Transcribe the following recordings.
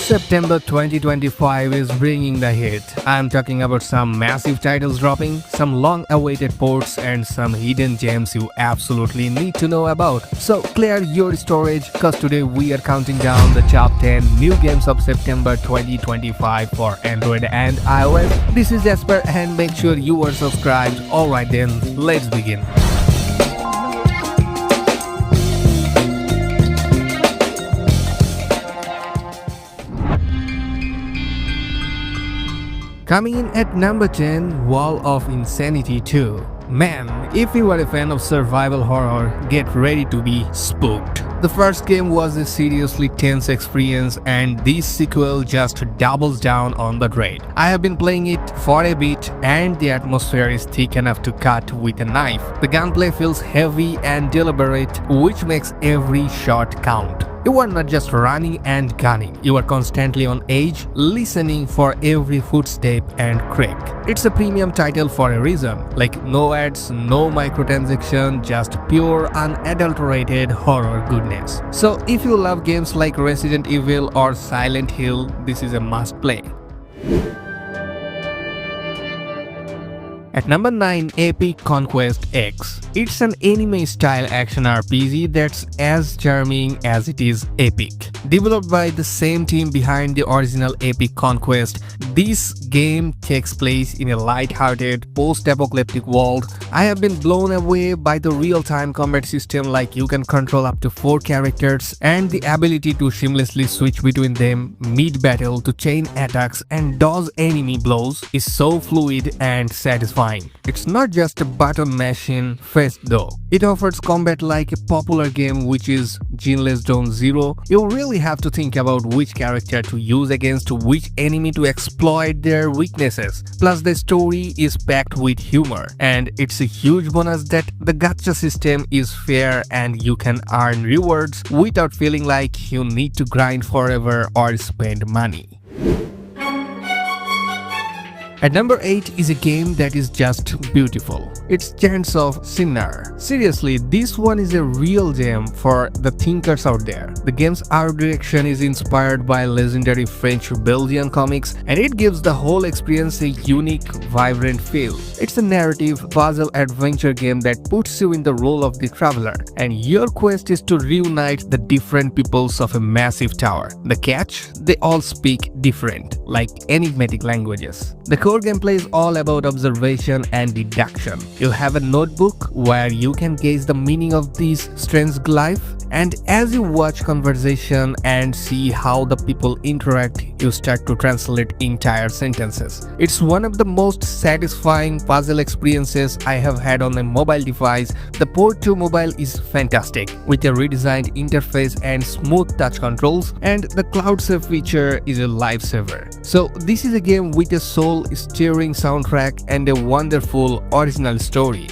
September 2025 is bringing the heat. I'm talking about some massive titles dropping, some long-awaited ports, and some hidden gems you absolutely need to know about. So clear your storage, cause today we are counting down the top 10 new games of September 2025 for Android and iOS. This is Jasper and make sure you are subscribed. Alright then, let's begin. Coming in at number 10, Wall of Insanity 2. Man, if you are a fan of survival horror, get ready to be spooked. The first game was a seriously tense experience and this sequel just doubles down on the dread. I have been playing it for a bit and the atmosphere is thick enough to cut with a knife. The gunplay feels heavy and deliberate, which makes every shot count. You are not just running and gunning, you are constantly on edge, listening for every footstep and creak. It's a premium title for a reason, like no ads, no microtransaction, just pure unadulterated horror goodness. So if you love games like Resident Evil or Silent Hill, this is a must play. At number 9, Epic Conquest X. It's an anime-style action RPG that's as charming as it is epic. Developed by the same team behind the original Epic Conquest, this game takes place in a light-hearted, post-apocalyptic world. I have been blown away by the real-time combat system, like you can control up to 4 characters and the ability to seamlessly switch between them mid-battle to chain attacks and dodge enemy blows is so fluid and satisfying. It's not just a button mashing fest though. It offers combat like a popular game which is Ginless Zone Zero. You really have to think about which character to use against which enemy to exploit their weaknesses. Plus the story is packed with humor and it's a huge bonus that the gacha system is fair and you can earn rewards without feeling like you need to grind forever or spend money. At number 8 is a game that is just beautiful. It's Chants of Sinner. Seriously, this one is a real gem for the thinkers out there. The game's art direction is inspired by legendary French-Belgian comics and it gives the whole experience a unique, vibrant feel. It's a narrative puzzle adventure game that puts you in the role of the traveler and your quest is to reunite the different peoples of a massive tower. The catch? They all speak different, like enigmatic languages. The core gameplay is all about observation and deduction. You have a notebook where you can gauge the meaning of these strange glyphs, and as you watch conversation and see how the people interact, you start to translate entire sentences. It's one of the most satisfying puzzle experiences I have had on a mobile device. The port to mobile is fantastic, with a redesigned interface and smooth touch controls, and the cloud save feature is a lifesaver. So this is a game with a soul-stirring soundtrack and a wonderful original story.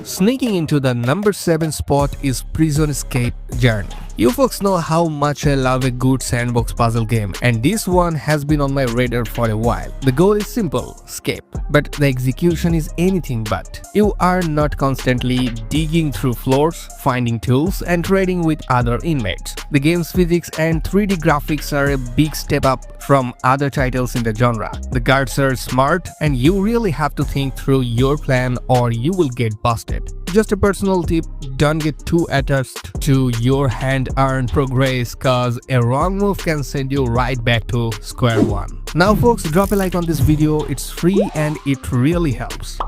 Sneaking into the number 7 spot is Prison Escape Journey. You folks know how much I love a good sandbox puzzle game, and this one has been on my radar for a while. The goal is simple, escape, but the execution is anything but. You are not constantly digging through floors, finding tools, and trading with other inmates. The game's physics and 3D graphics are a big step up from other titles in the genre. The guards are smart, and you really have to think through your plan or you will get busted. Just a personal tip, don't get too attached to your hand-earned progress, cause a wrong move can send you right back to square one. Now folks, drop a like on this video, it's free and it really helps.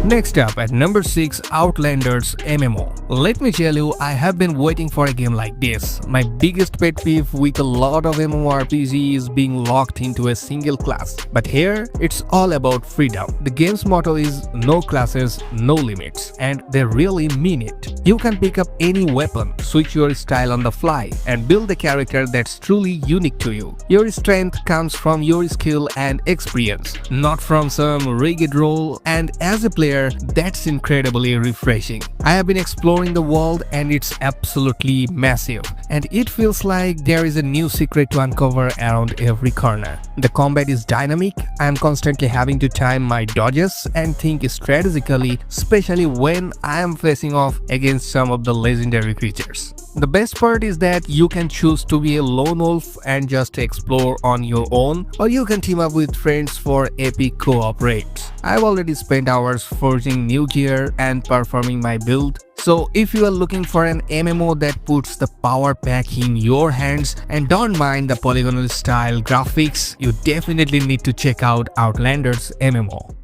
Next up at number 6, Outlanders MMO. Let me tell you, I have been waiting for a game like this. My biggest pet peeve with a lot of MMORPG is being locked into a single class. But here, it's all about freedom. The game's motto is no classes, no limits, and they really mean it. You can pick up any weapon, switch your style on the fly, and build a character that's truly unique to you. Your strength comes from your skill and experience, not from some rigged role, and as a player, that's incredibly refreshing. I have been exploring the world and it's absolutely massive. and it feels like there is a new secret to uncover around every corner. The combat is dynamic. I am constantly having to time my dodges and think strategically, especially when I am facing off against some of the legendary creatures. The best part is that you can choose to be a lone wolf and just explore on your own, or you can team up with friends for epic co-op raids. I've already spent hours forging new gear and performing my build, so if you are looking for an MMO that puts the power pack in your hands and don't mind the polygonal style graphics, you definitely need to check out Outlander's MMO.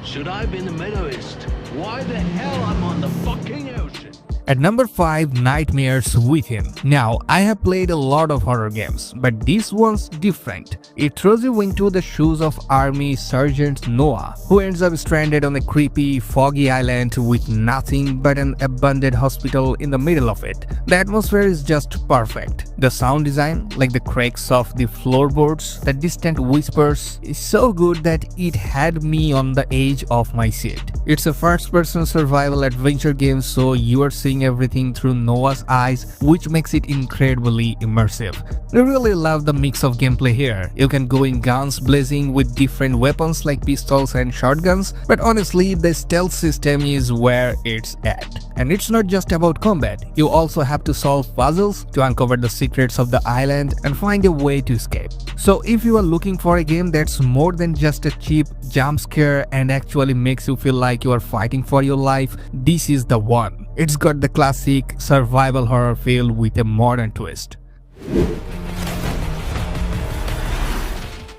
Should I be in the Middle East? Why the hell I'm on the fucking ocean? At number 5, Nightmares Within. Now, I have played a lot of horror games, but this one's different. It throws you into the shoes of Army Sergeant Noah, who ends up stranded on a creepy, foggy island with nothing but an abandoned hospital in the middle of it. The atmosphere is just perfect. The sound design, like the cracks of the floorboards, the distant whispers, is so good that it had me on the edge of my seat. It's a first-person survival adventure game, so you are seeing everything through Noah's eyes, which makes it incredibly immersive. I really love the mix of gameplay here. You can go in guns blazing with different weapons like pistols and shotguns, but honestly, the stealth system is where it's at. And it's not just about combat. You also have to solve puzzles to uncover the secrets of the island and find a way to escape. So if you are looking for a game that's more than just a cheap jump scare and actually makes you feel like you are fighting for your life, this is the one. It's got the classic survival horror feel with a modern twist.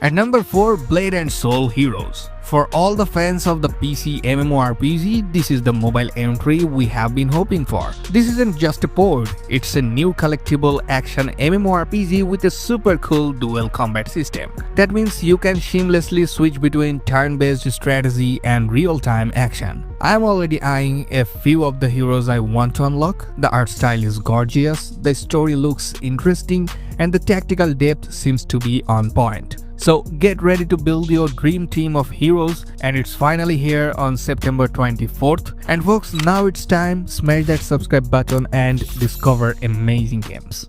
At number 4, Blade and Soul Heroes. For all the fans of the PC MMORPG, this is the mobile entry we have been hoping for. This isn't just a port, it's a new collectible action MMORPG with a super cool dual combat system. That means you can seamlessly switch between turn-based strategy and real-time action. I'm already eyeing a few of the heroes I want to unlock. The art style is gorgeous, the story looks interesting, and the tactical depth seems to be on point. So get ready to build your dream team of heroes, and it's finally here on September 24th. And folks, now it's time, smash that subscribe button and discover amazing games.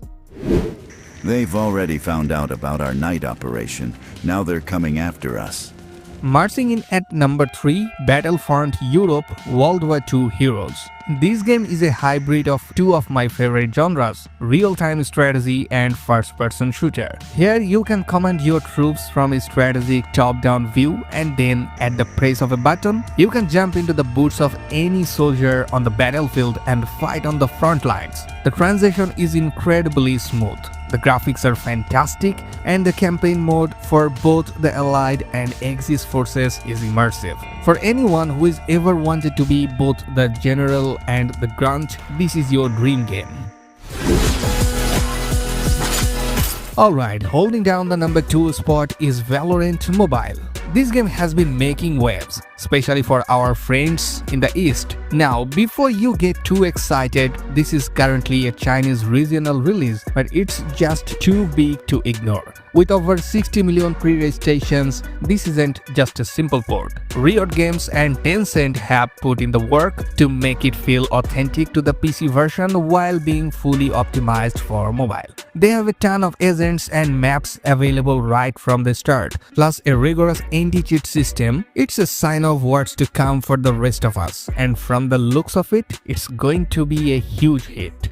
They've already found out about our night operation. Now they're coming after us. Marching in at number 3, Battlefront Europe World War II Heroes. This game is a hybrid of two of my favorite genres, real-time strategy and first-person shooter. Here you can command your troops from a strategic top-down view, and then at the press of a button, you can jump into the boots of any soldier on the battlefield and fight on the front lines. The transition is incredibly smooth. The graphics are fantastic, and the campaign mode for both the Allied and Axis forces is immersive. For anyone who has ever wanted to be both the general and the grunt, this is your dream game. Alright, holding down the number 2 spot is Valorant Mobile. This game has been making waves, especially for our friends in the East. Now, before you get too excited, this is currently a Chinese regional release, but it's just too big to ignore. With over 60 million pre-registrations, this isn't just a simple port. Riot Games and Tencent have put in the work to make it feel authentic to the PC version while being fully optimized for mobile. They have a ton of agents and maps available right from the start, plus a rigorous anti-cheat system. It's a sign of what's to come for the rest of us, and from the looks of it, it's going to be a huge hit.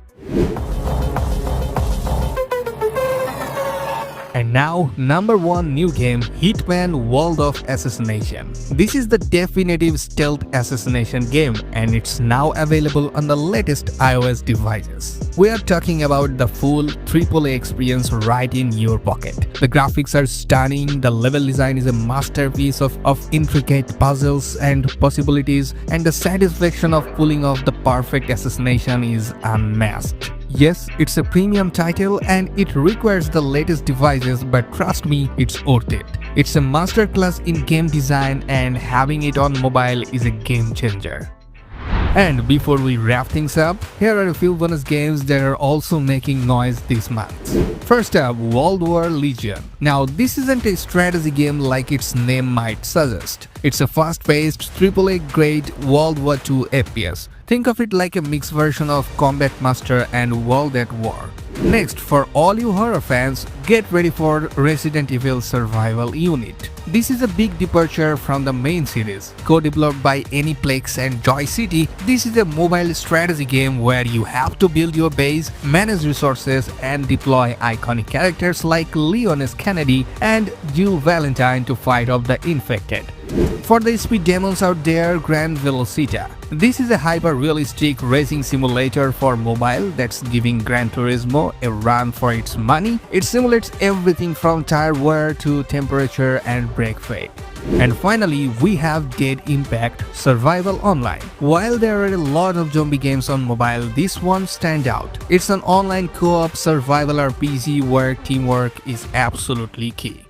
And now, number 1 new game, Hitman World of Assassination. This is the definitive stealth assassination game, and it's now available on the latest iOS devices. We are talking about the full AAA experience right in your pocket. The graphics are stunning, the level design is a masterpiece of intricate puzzles and possibilities, and the satisfaction of pulling off the perfect assassination is unmatched. Yes, it's a premium title and it requires the latest devices, but trust me, it's worth it. It's a masterclass in game design, and having it on mobile is a game changer. And before we wrap things up, here are a few bonus games that are also making noise this month. First up, World War Legion. Now, this isn't a strategy game like its name might suggest. It's a fast-paced, AAA-grade World War II FPS. Think of it like a mixed version of Combat Master and World at War. Next, for all you horror fans, get ready for Resident Evil Survival Unit. This is a big departure from the main series. Co-developed by Aniplex and Joy City, this is a mobile strategy game where you have to build your base, manage resources, and deploy iconic characters like Leon S. Kennedy and Jill Valentine to fight off the infected. For the speed demons out there, Gran Velocita. This is a hyper-realistic racing simulator for mobile that's giving Gran Turismo a run for its money. It simulates everything from tire wear to temperature and brake fade. And finally, we have Dead Impact Survival Online. While there are a lot of zombie games on mobile, this one stands out. It's an online co-op survival RPG where teamwork is absolutely key.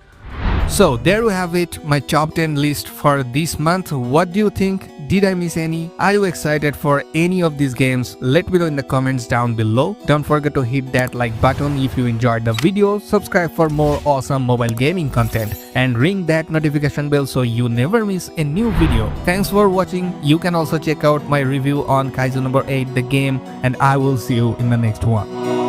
So there we have it, my top 10 list for this month. What do you think? Did I miss any? Are you excited for any of these games? Let me know in the comments down below. Don't forget to hit that like button if you enjoyed the video, subscribe for more awesome mobile gaming content, and ring that notification bell so you never miss a new video. Thanks for watching. You can also check out my review on Kaiju number 8 the game, and I will see you in the next one.